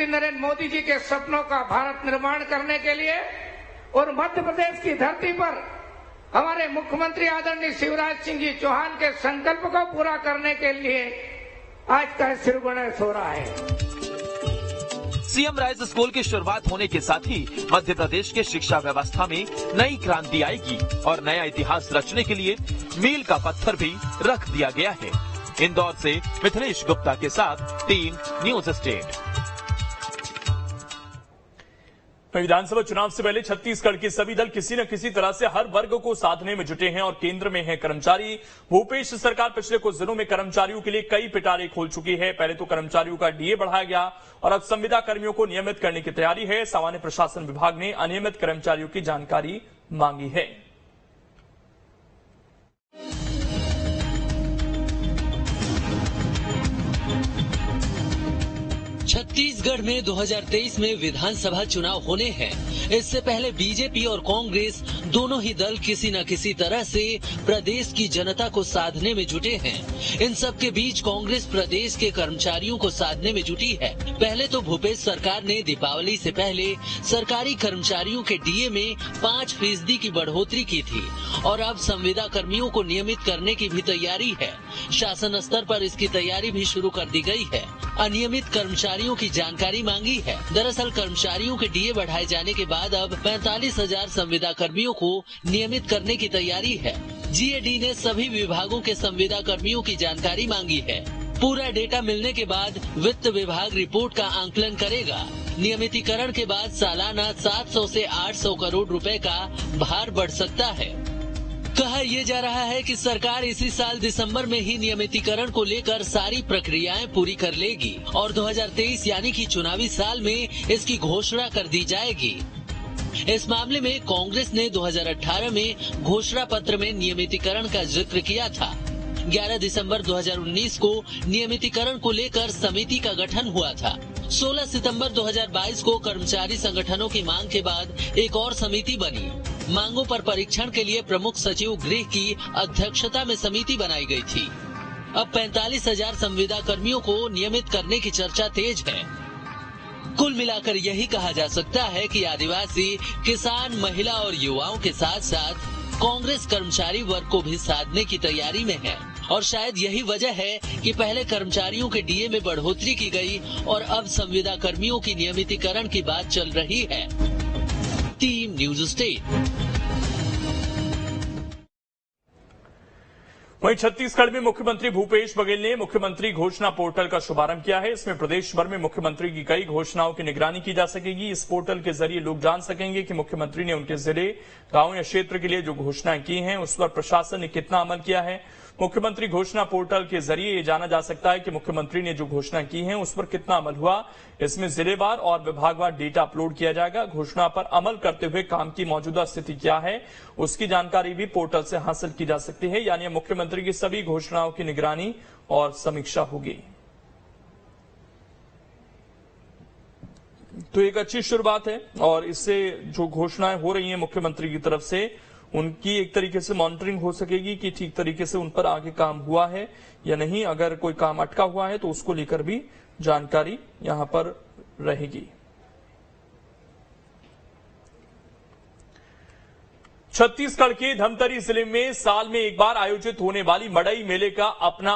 नरेंद्र मोदी जी के सपनों का भारत निर्माण करने के लिए और मध्य प्रदेश की धरती पर हमारे मुख्यमंत्री आदरणीय शिवराज सिंह जी चौहान के संकल्प को पूरा करने के लिए आज का शुभ गणेश हो रहा है। सीएम राइज स्कूल की शुरुआत होने के साथ ही मध्य प्रदेश के शिक्षा व्यवस्था में नई क्रांति आएगी और नया इतिहास रचने के लिए मील का पत्थर भी रख दिया गया है। इंदौर से मिथिलेश गुप्ता के साथ टीम न्यूज स्टेट। विधानसभा चुनाव से पहले छत्तीसगढ़ के सभी दल किसी न किसी तरह से हर वर्ग को साधने में जुटे हैं और केंद्र में है कर्मचारी। भूपेश सरकार पिछले कुछ दिनों में कर्मचारियों के लिए कई पिटारे खोल चुकी है। पहले तो कर्मचारियों का डीए बढ़ाया गया और अब संविदा कर्मियों को नियमित करने की तैयारी है। सामान्य प्रशासन विभाग ने अनियमित कर्मचारियों की जानकारी मांगी है। छत्तीसगढ़ में 2023 में विधानसभा चुनाव होने हैं। इससे पहले बीजेपी और कांग्रेस दोनों ही दल किसी न किसी तरह से प्रदेश की जनता को साधने में जुटे हैं। इन सब के बीच कांग्रेस प्रदेश के कर्मचारियों को साधने में जुटी है। पहले तो भूपेश सरकार ने दीपावली से पहले सरकारी कर्मचारियों के डीए में 5% की बढ़ोतरी की थी और अब संविदा कर्मियों को नियमित करने की भी तैयारी है। शासन स्तर पर इसकी तैयारी भी शुरू कर दी गई है। अनियमित कर्मचारियों की जानकारी मांगी है। दरअसल कर्मचारियों के डीए बढ़ाए जाने के बाद अब 45,000 संविदा कर्मियों को नियमित करने की तैयारी है। जीएडी ने सभी विभागों के संविदा कर्मियों की जानकारी मांगी है। पूरा डेटा मिलने के बाद वित्त विभाग रिपोर्ट का आंकलन करेगा। नियमितीकरण के बाद सालाना 700 से 800 करोड़ रुपए का भार बढ़ सकता है। कहा यह जा रहा है कि सरकार इसी साल दिसंबर में ही नियमितीकरण को लेकर सारी प्रक्रियाएं पूरी कर लेगी और 2023 यानी कि चुनावी साल में इसकी घोषणा कर दी जाएगी। इस मामले में कांग्रेस ने 2018 में घोषणा पत्र में नियमितीकरण का जिक्र किया था। 11 दिसंबर 2019 को नियमितीकरण को लेकर समिति का गठन हुआ था। 16 सितंबर 2022 को कर्मचारी संगठनों की मांग के बाद एक और समिति बनी। मांगों पर परीक्षण के लिए प्रमुख सचिव गृह की अध्यक्षता में समिति बनाई गई थी। अब 45,000 संविदा कर्मियों को नियमित करने की चर्चा तेज है। कुल मिलाकर यही कहा जा सकता है कि आदिवासी, किसान, महिला और युवाओं के साथ साथ कांग्रेस कर्मचारी वर्ग को भी साधने की तैयारी में है और शायद यही वजह है कि पहले कर्मचारियों के डीए में बढ़ोतरी की गई और अब संविदा कर्मियों की नियमितीकरण की बात चल रही है। Team news state. वहीं छत्तीसगढ़ में मुख्यमंत्री भूपेश बघेल ने मुख्यमंत्री घोषणा पोर्टल का शुभारंभ किया है। इसमें प्रदेश भर में मुख्यमंत्री की कई घोषणाओं की निगरानी की जा सकेगी। इस पोर्टल के जरिए लोग जान सकेंगे कि मुख्यमंत्री ने उनके जिले, गांव या क्षेत्र के लिए जो घोषणाएं की हैं उस पर प्रशासन ने कितना अमल किया है। मुख्यमंत्री घोषणा पोर्टल के जरिए ये जाना जा सकता है कि मुख्यमंत्री ने जो घोषणा की है उस पर कितना अमल हुआ। इसमें जिलेवार और विभागवार डेटा अपलोड किया जाएगा। घोषणा पर अमल करते हुए काम की मौजूदा स्थिति क्या है उसकी जानकारी भी पोर्टल से हासिल की जा सकती है। यानी मुख्यमंत्री की सभी घोषणाओं की निगरानी और समीक्षा होगी। तो एक अच्छी शुरुआत है और इससे जो घोषणाएं हो रही हैं मुख्यमंत्री की तरफ से उनकी एक तरीके से मॉनिटरिंग हो सकेगी कि ठीक तरीके से उन पर आगे काम हुआ है या नहीं। अगर कोई काम अटका हुआ है तो उसको लेकर भी जानकारी यहां पर रहेगी। छत्तीसगढ़ के धमतरी जिले में साल में एक बार आयोजित होने वाली मड़ई मेले का अपना